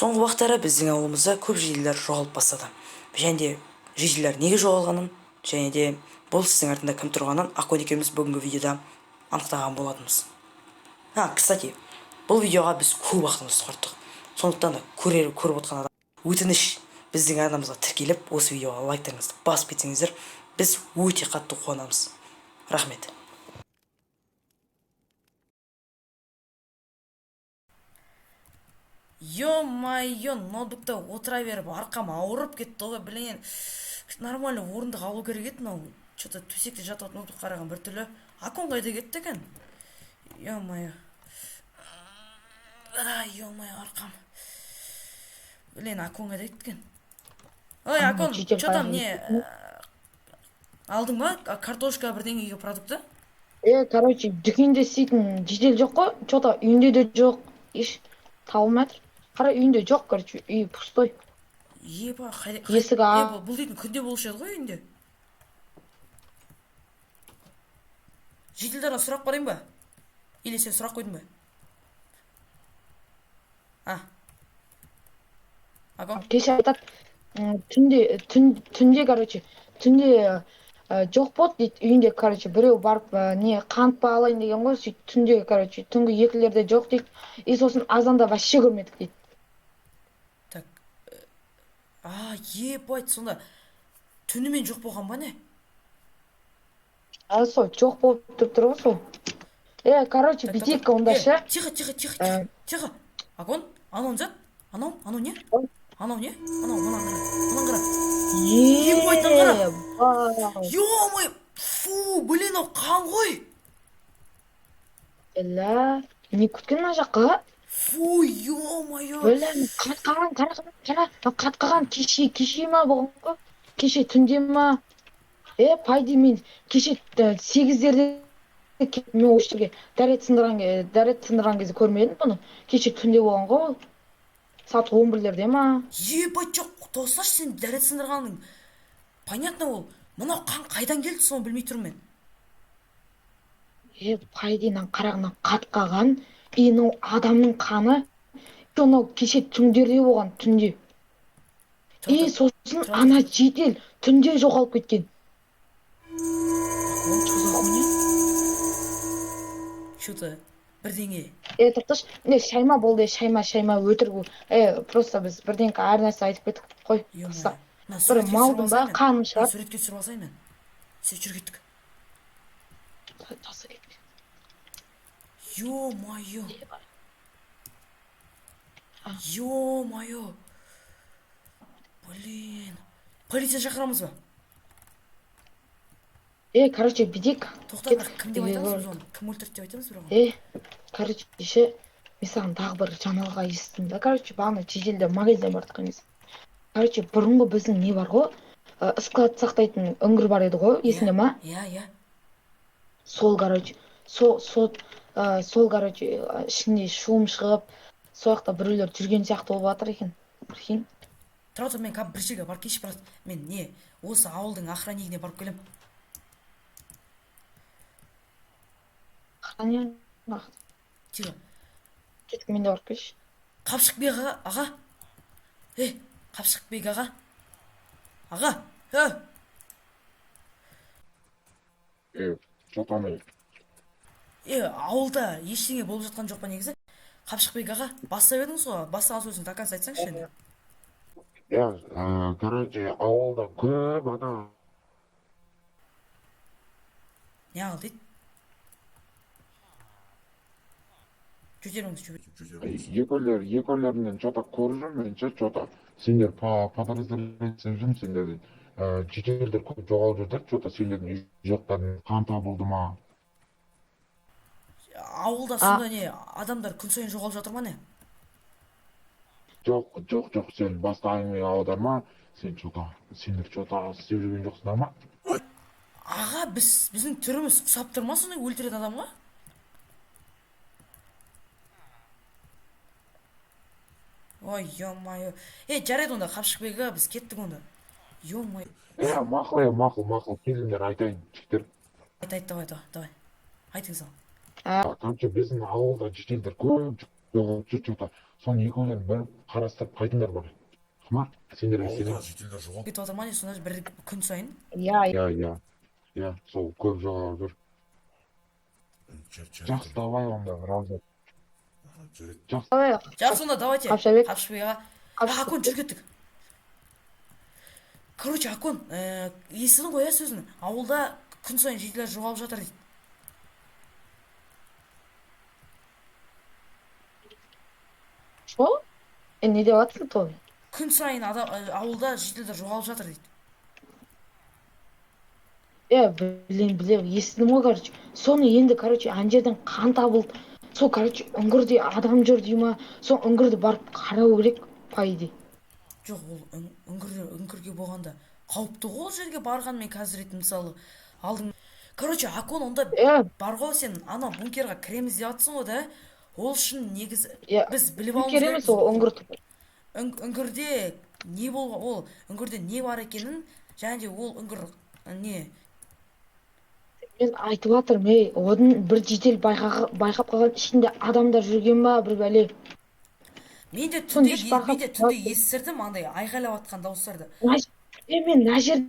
Соңғы вақтары біздің ауылымызда көп жерлер жоғалып бастады. Және де жерлер неге жоғалғанын, және де бұл сіздің артында кім тұрғанын Ақкөл екеуміз бүгінгі видеода анықтаған болатынбыз. Кстати, бұл видеоға біз көп уақытымызды құрттық. Сондықтан да көріп отқан адам өтініш біздің арнамызға тіркеліп, осы видеоға лайктарыңызды басып кетсеңіздер, біз өте қатты қуанамыз. Рахмет. Ё-майо, ноутбукта отыра беріп арқам ауырып кетті ғой, блин. Нормально орындық алу керек еді мынау. Что-то төсекте жатып ноутбук қараған біртүрлі. Акон қайда кетті екен? Ё-майо. Ё-майо, арқам. Блин, Акон қайда кеткен? Ой, Акон, что там не алдың ба? Картошка бірдеңеге продукты? Короче, дүкенде істейтін жедел жоқ қой. Что-то үйінде де жоқ. Еш табылмай жатыр. Қара, үйінде жоқ, короче, үй пустой. Еба, Есік ақ. бұл дейтін күнде болушы еді ғой үйінде. Жеделдерден сұрақ барайын ба? Или сен сұрақ қойдың ба? Акон? Кеше айтады, түнде, короче, түнде жоқ болды дейді. Үйінде, короче, біреу барып не қант па алайын деген ғой. Сөйтіп түнде, короче, түнгі екілерде жоқ дейді. И сосын азанда вообще көрмедік дейді. Так. Ебать, сонда түнімен жоқ болған ба не? Сол жоқ болып тұрып тұр ғой сол. Короче, битейік онда ше. Тихо. Акон, анау зат? Анау не? Анау не? Анау қара. Ебайтан қара. Ё-мой, фу, блин, ау қан ғой. Не күткен мына жаққа? Фу, ё-майо. Блин, қара. Қатқаған кеше ма болған ғой? Кеше түнде ма? Пайди, мен кеше 8-дерде мен осы жерге дәрет сындырған кезде көрмедім бұны. Кеше түнде болған ғой. Саат 11-лерде ма? Ебать, жоқ, тоқсаш, сен дәрет сындырғаның. Понятно ол. Мынау қан қайдан келді, соны білмей тұрмын мен. Пайдинан қарағынан қатқаған. Мынау адамның қаны. Сонау кеше түндерде болған, түнде. Сосын ана жедел түнде жоғалып кеткен. Что-то бірдеңе. Тоқташ, шайма болды, шайма өтірік. Просто біз бірдеңке әр нәрсе айтып кеттік қой. Бір малдың ба, қаным шығар. Суретке түсіріп алсайын мен. Сен жүр кеттік. Тасы кетті. Ё-майо. Блин. Полиция шақырамыз ба? Короче, бидик. Тоқта, бірақ кім деп айтамыз біз оны? Кім өлтірді деп айтамыз бір оны? Короче, мен саған тағы бір жаңалыға естідім да. Короче, бағана жеделде магазин бардық емес. Короче, бұрынғы біздің не бар ғой? Склад сақтайтын үңгір бар еді ғой, есіңде ма? Иә. Сол, короче, ішінде шум шығып, сол жақта біреулер жүрген сияқты болып жатыр екен. Прикинь. Тұра, мен бір жерге барып келші, брат. Мен осы ауылдың охраннигіне барып келем. Охранник? Тихо. Кетіп мен де барып келші. Қапшықбек аға. Қапшықбек аға. Аға. Что там? Ауылда ештеңе болып жатқан жоқ па негізі? Қапшықбек аға, бастап едіңіз ғой, бастаған сөзін до конца айтсаңызшы енді. Короче, ауылда көп адам. Не ал дейді? Жөтеріңіз. Екеулерінен что-то көріп мен что-то сендер подразделениесін жүрмін сендерден. Жеделдер көп жоғалып жатыр, что-то сендердің үй жақтарын қан табылды ма? Ауылда сонда не, адамдар күн сайын жоғалып жатыр ма не? Жоқ, сен басқа әңгіме аударма. Сендер что-то істеп жүрген жоқсыңдар ма? Аға, біздің түріміз ұқсап тұр ма сондай өлтіретін адамға? Ой, ё-майо. Жарайды онда, Қапшықбек аға, біз кеттік онда. Ё-майо. Мақұл, келіңдер айтайын, жігіттер. Айт, давай. Айтыңыз ал. Короче, біздің ауылда жеделдер көп жоғалып жүр, что-то соны экөөлөрүн бөлүп карастырып кайтыңдар бар. Кыма, сендерге Ауылда сенем. жителер жоғалып кетіп жатыр ма не сонда бір күн сайын? иә Сол көп жоғалып жүр. Жакшы, давай онда, Рауза. жүреді. Жакшы. Жақсы онда давайте. Қапшабек. Қапшабек Қапшабек. Акон жүр кеттік. Короче, Акон, естідің ғой сөзін. Ауылда күн сайын жителер жоғалып жатыр дейді. Шо? Не деп жатсың Тоби? Күн сайын ауылда жителер жоғалып жатыр дейді. Білем, естідім ғой, короче. Соны енді, короче, ана жерден қан табылды. Сол, короче, үңгірде адам жүр дей ма? Сол үңгірді барып қарау керек, по идее. Жоқ, ол үңгірге болғанда қауіпті ғой ол жерге барған мен қазір ет мысалы алдың. Короче, Акон онда бар ғой сен ана бункерға кіреміз деп жатсың ғой да. Ол үшін негізі біз біліп алуымыз керек емес ол үңгір. үңгірде не болған, ол үңгірде не бар екенін, және де ол үңгір не? Мен айтып жатырмын, одан бір жедел байқап қалған ішінде адамдар жүрген ба, бір бәле. Мен де түнде естірдім андай айқайлап жатқан дауыстарды. Мен мына жер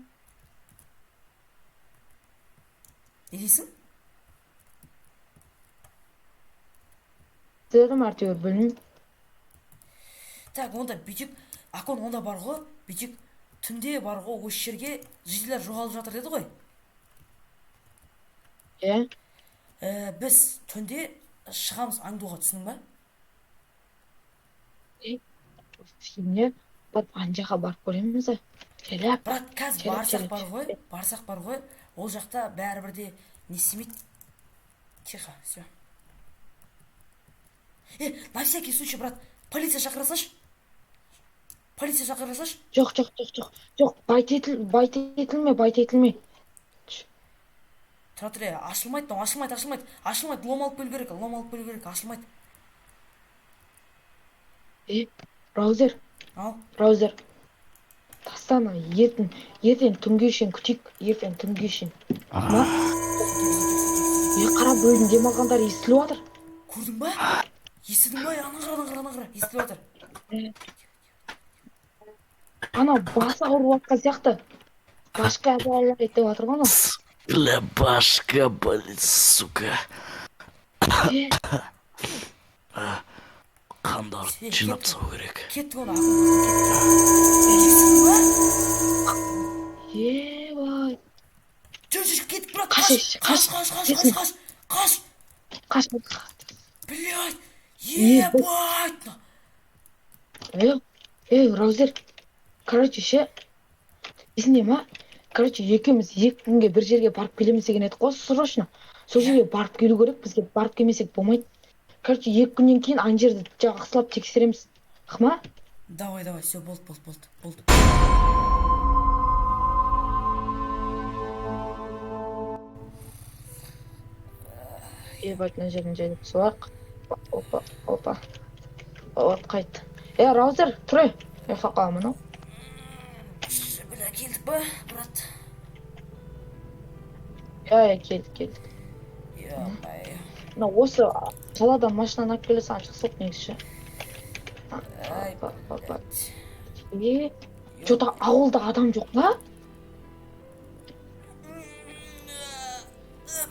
Не дейсің? дедім әйтеуір білмеймін. Так, онда бүйтіп, Акон онда бар ғой, бүйтіп түнде бар ғой, осы жерге жителер жоғалып жатыр деді ғой. Біз түнде шығамыз аңдуға, түсінің ба? Сене ана жаққа барып көреміз. Брат, қазір барсақ бар ғой, ол жақта бәрібір де не істемейді. Тихо, все. На всякий случай, брат, полиция шақырасаш? Жоқ, байт етілме. Тұра тұр, ашылмайды, лом алып келу керек, ашылмайды. Раузер, тастана, ертең түнге шейін күтейік, Қара бөлін демалғандар естіліп жатыр. Көрдің ба? Естідің ба? Ана қара, естіліп жатыр. Ана басы ауырып жатқан сияқты. Башқа балалар айтып жатыр ғой ана. Бля, башка болит, сука. Қандарды жинап тастау керек. Кеттік оны, естідің ба? Бай. Жүр, кеттік, брат, қаш. Блядь, ебать. Раузер, короче, есіңде ма? Короче, екеуміз 2 күнге бір жерге барып келеміз деген едік қой, срочно. Сол жерге барып келу керек, бізге барып келмесек болмайды. Короче, 2 күннен кейін ана жерді жақсылап тексереміз. Қыма? Давай, все, болды. Ебать, мына жерін жайлап суақ. Опа. Қайт. Раузер, тұр. Ұйықтап қаламын, ау. Бля, келдік ба, брат? Келдік. Осы қаладан машинаны алып келесің, шықсақ негізі. Жота ауылда адам жоқ па?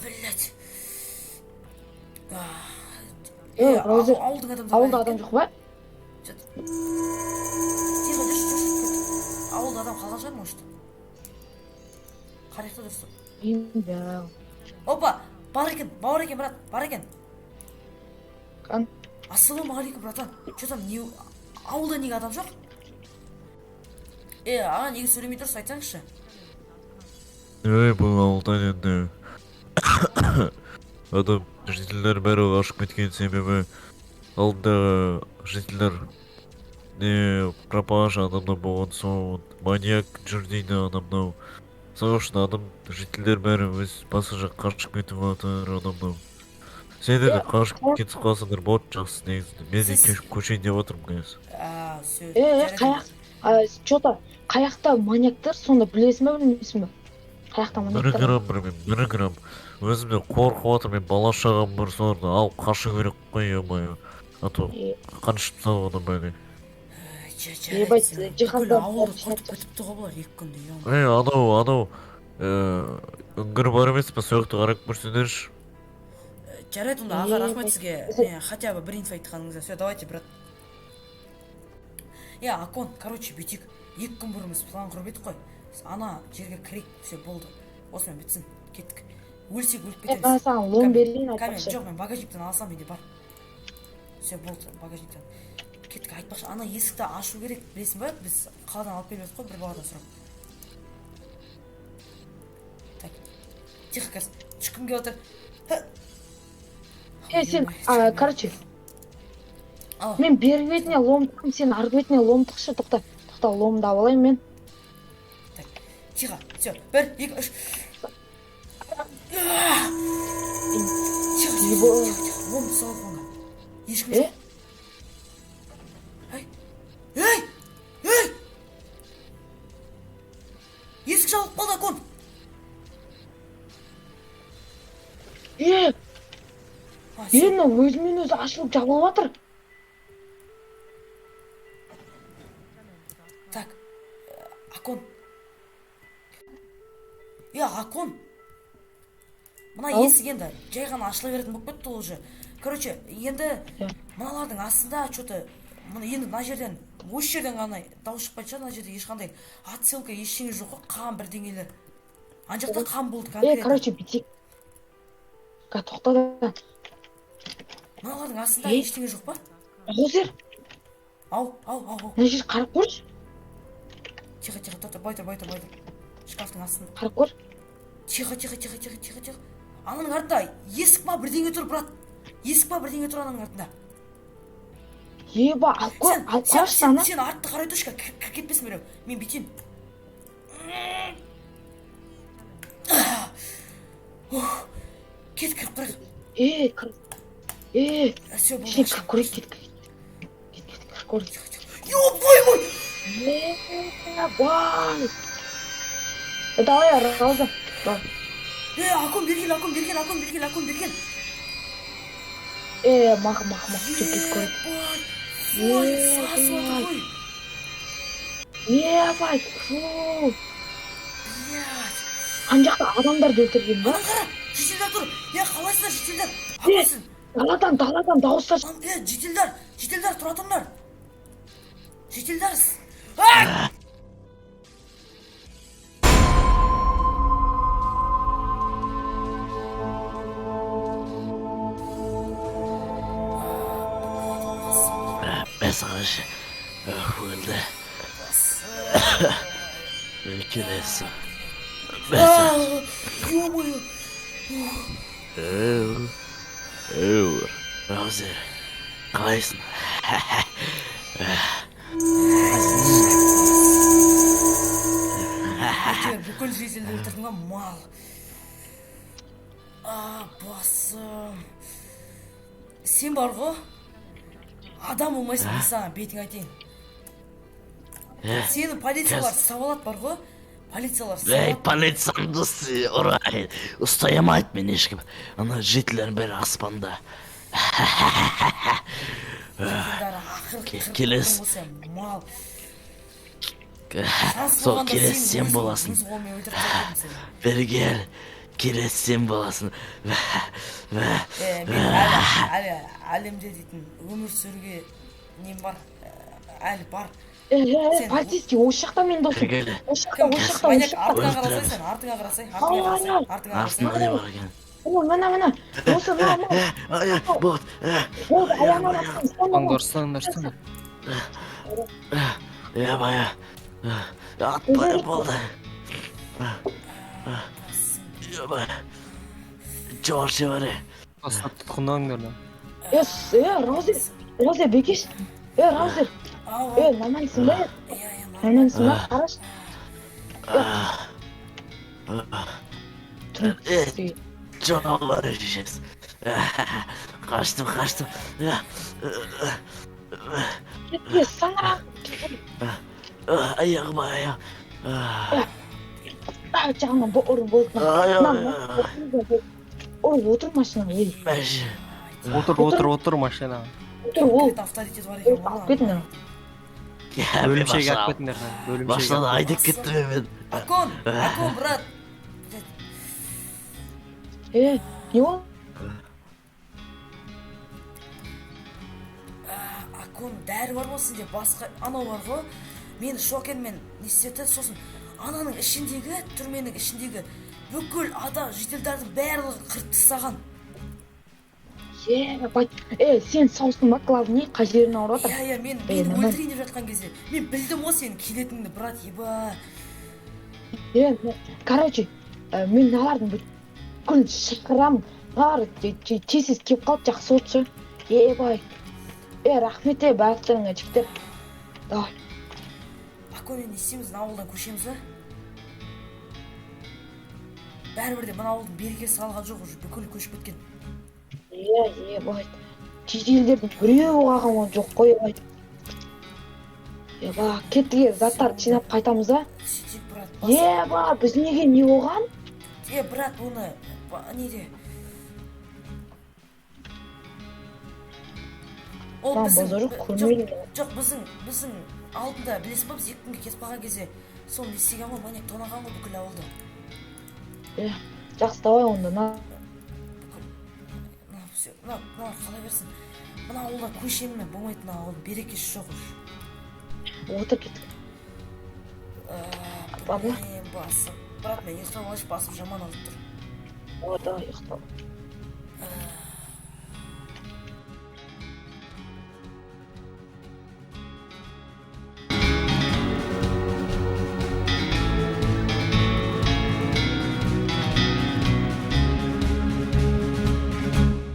Блядь. Раузер, ауылда адам жоқ па? Ауылда адам қалған шығар, может? Қарақта дұрысы. Білмеймін. Опа, бар екен, брат, бар екен. Қан? Ассалаумағалейкум, братан. Че там, ауылда неге адам жоқ? Аға, неге сөйлемей тұрсыз, айтсаңызшы. Бұл ауылдан енді адам жителер бәрі қашып кеткен себебі алдында жителер пропажа адамда болған соң маньяк жүр дейді адамнау. Сол үшін адам жителер бәрі өз басы жақ қашып кетіп жатыр адамнау. Сендер де қашып кетіп қалсаңдар болады жақсы негізінде. Мен де көшейін деп отырмын қазір. Жота, қаяқта маньяктар, сонда білесің ба, білмейсің ба? Қаяқта маньяктар? Бір грамм. Өзімде қорқып жатыр, мен бала шағам бар, соларды алып қашу керек қой, А то қаншып салып бәле. Ебать, бүкіл жиһаздар ауылды бәрі құртып кетіпті ғой бұлар 2 күнде. Анау үңгір бар емес па, сол жақты қарап көрсеңдерші. Жарайды, онда аға, рахмет сізге. Хотя бы бір инфо айтқаныңызға. Все, давайте, брат. Акон, короче, бүйтейік. 2 күн бұрын біз план құрып едік қой. Ана жерге кірейік, все болды. Осымен бітсін, кеттік. Өлсек өліп кетеміз. мен саған лом берейін Камен, айтпақшы. жоқ, мен багажниктен алсам менде бар. Все, болды, багажниктен. Кеттік, айтпақшы, ана есікті ашу керек, білесің ба? Біз қаладан алып келіп едік қой, бір бағадан сұрап. Так, тихо, қазір, ешкім келіп отыр. Сен, короче, Ал. мен бері бетіне лом тықым, сен арғы бетіне лом тықшы, тоқта, ломды алайын мен. Так, тихо, все, 1, 2, 3. Тихо, лом салып оны. Ешкім жоқ. Ей! Есік жабылып қалды, Акон. Мына өзімен өзі ашылып жабылып жатыр. Так, Акон. Акон. Мына есік енді жай ғана ашыла беретін болып кетті ол уже. Короче, енді мыналардың астында что-то енді мына жерден, осы жерден ғана дауыс шықпайтын шығар, мына жерде ешқандай отсылка ештеңе жоқ қой, қан бірдеңелер. Ана жақта қан болды конкретно. Короче, бүйтейік. Тоқта да. Мыналардың астында ештеңе жоқ па? Ғозер, Ау. мына жер қарап көрші. Тихо, тоқта, бой тұр. Шкафтың астында. Қарап көр. Тихо. Ананың артында есік па бірдеңе тұр, брат. Есік па бірдеңе тұр ананың артында. Еба, алып көрші ана. Сен артты қарай тұршы, кір кетпесін біреу. Мен бүйтейін. Кет, кіріп қарайық. Все, болды. Ішіне кіріп көрейік, кет, кіріп көрейік. Ёбой мой! Бай! Давай, Рауза. Акон берген. Мақ, кет көрейік. Ой, сасып отыр ғой. Ебай, фу. Блядь. Ана жақта адамдарды өлтірген ба? Ана қара, жителдер тұр. Қалайсыздар, жителдер? Апасың. Даладан дауыстар. Жителдер, тұра тұрыңдар. Жителдер. Mesaj öldü. Ülkelesin. Ё-моё. Раузер, қалайсың? Бүкіл жителді өлтірдің ба, мал. Басым. Сен бар ғой? Адам болмайсың, мен саған бетің айтайын. Сені полициялар сабалат бар ғой? Полициялар сабалат. Полицияны ұрай. Ұстай алмайды мен ешкім. Ана жителердің бәрі аспанда. Келес. Мал. Сол келес сен боласың. Бергер. Келес сен боласың. Мен әлемде дейтін өмір сүруге нем бар, әлі бар. Полицейский, осы жақта мен досым. Осы жақта. Артыңа қарасай. Артыңа не бар екен? Мына. Осы, мына. Болды. Аңдарсың. Бая. Атпай болды. Бая. Жоршы бәрі. Тастап тұтқындаңдар да. Раузер, бекеш. Раузер. Нормальсың ба? Нормальсың ба? Қараш. Жоғалары жешес. Қаштым. Саңырақ. Аяғым аяқ. Жағынан ұрып болдың. Ұрып отыр машинаға, ел. Отыр машина. Тұр, ол авторитет бар екен алып кетіңдер. Бөлімшеге алып кетіңдер. Бөлімшеге. Баштан айдып кеттім мен. Акон, брат. Не ол? Акон, дәрі бар ма сенде? Басқа анау бар ғой. Мен шокермен не істеді, сосын ананың ішіндегі, түрменің ішіндегі бүкіл ада жителдердің барлығы қырып тастаған. Сен саусың ба, Клавни, қай жерін ауырып жатыр? Иә, мен өлтірейін деп жатқан кезде. Мен білдім ғой сенің келетініңді, брат, еба. Короче, мен алардың бүкіл шықырамын. Ағар тезіз кеп қалып жақсы отшы. Ебай. Рахмет, бәріктеріңе жіктер. Давай. Акон, не істейміз, ауылдан көшеміз ба? Бәрібір де мына ауылдың берекесі қалған жоқ, уже бүкіл көшіп кеткен. Бай. Жителдердің біреуі қалған жоқ қой, бай. Кеттіге заттарды жинап қайтамыз да? Сөйтейік, брат. Біз неге не болған? Брат, оны неде? Ол жоқ, біздің алдында білесің ба, біз 2 күнге кетіп қалған кезде сол не істеген ғой, маньяк тонаған ғой бүкіл ауылды. Жақсы, давай онда. Қала берсін. Мына ауылда көшемін мен, болмайтын ауылдың берекесі жоқ уже. Отыр кеттік. Басым. Брат, мен ұйықтап алайыншы, басым жаман алып тұр. Давай, ұйықтап.